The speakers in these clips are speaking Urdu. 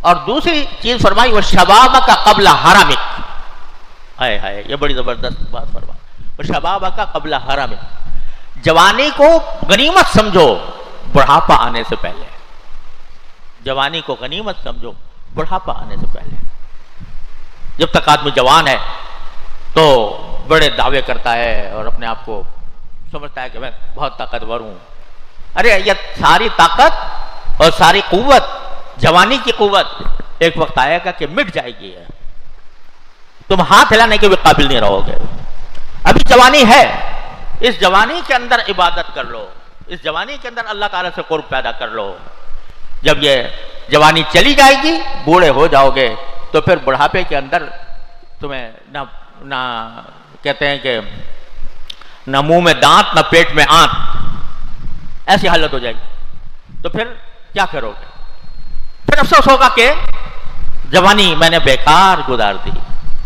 اور دوسری چیز فرمائی وہ شباب کا قبل حرمک. ہائے ہائے یہ بڑی زبردست بات فرمائی. وہ شباب کا قبل حرمک. جوانی کو غنیمت سمجھو بڑھاپا آنے سے پہلے. جوانی کو غنیمت سمجھو بڑھاپا آنے سے پہلے. جب تک آدمی جوان ہے تو بڑے دعوے کرتا ہے اور اپنے آپ کو سمجھتا ہے کہ میں بہت طاقتور ہوں. ارے یہ ساری طاقت اور ساری قوت، جوانی کی قوت ایک وقت آئے گا کہ مٹ جائے گی. تم ہاتھ ہلانے کے بھی قابل نہیں رہو گے. ابھی جوانی ہے، اس جوانی کے اندر عبادت کر لو، اس جوانی کے اندر اللہ تعالیٰ سے قرب پیدا کر لو. جب یہ جوانی چلی جائے گی، بوڑھے ہو جاؤ گے، تو پھر بڑھاپے کے اندر تمہیں نہ کہتے ہیں کہ نہ منہ میں دانت نہ پیٹ میں آنت، ایسی حالت ہو جائے گی. تو پھر کیا کرو گے؟ پھر افسوس ہوگا کہ جوانی میں نے بیکار گزار دی.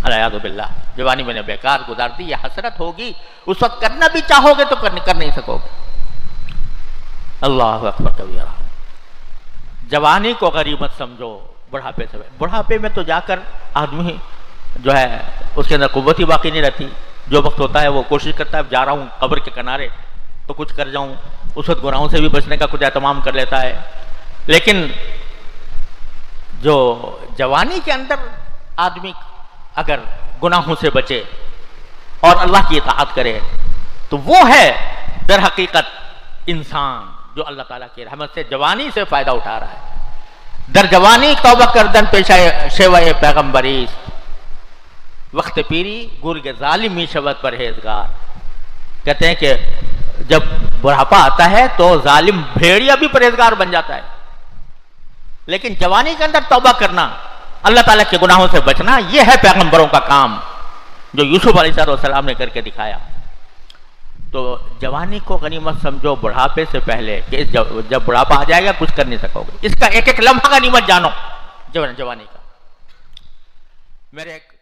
الیاذ باللہ، جوانی میں نے بیکار گزار دی. یہ حسرت ہوگی. اس وقت کرنا بھی چاہو گے تو کر نہیں سکو گے. اللہ اکبر کبیرہ. جوانی کو غنیمت سمجھو بڑھاپے سے. بڑھاپے میں تو جا کر آدمی جو ہے اس کے اندر قوت ہی باقی نہیں رہتی. جو وقت ہوتا ہے وہ کوشش کرتا ہے جا رہا ہوں قبر کے کنارے تو کچھ کر جاؤں. اس وقت گناہوں سے بھی بچنے کا کچھ اہتمام کر لیتا ہے. لیکن جو جوانی کے اندر آدمی اگر گناہوں سے بچے اور اللہ کی اطاعت کرے تو وہ ہے در حقیقت انسان جو اللہ تعالیٰ کی رحمت سے جوانی سے فائدہ اٹھا رہا ہے. در جوانی توبہ کردن پیشہ شیوہ پیغمبری، وقت پیری گرگ ظالمی شبت پرہیزگار. کہتے ہیں کہ جب بڑھاپا آتا ہے تو ظالم بھیڑیا بھی پرہیزگار بن جاتا ہے. لیکن جوانی کے اندر توبہ کرنا، اللہ تعالیٰ کے گناہوں سے بچنا، یہ ہے پیغمبروں کا کام جو یوسف علیہ السلام نے کر کے دکھایا. تو جوانی کو غنیمت سمجھو بڑھاپے سے پہلے کہ جب بڑھاپا آ جائے گا کچھ کر نہیں سکو گے. اس کا ایک ایک لمحہ غنیمت جانو جوانی کا. میرے ایک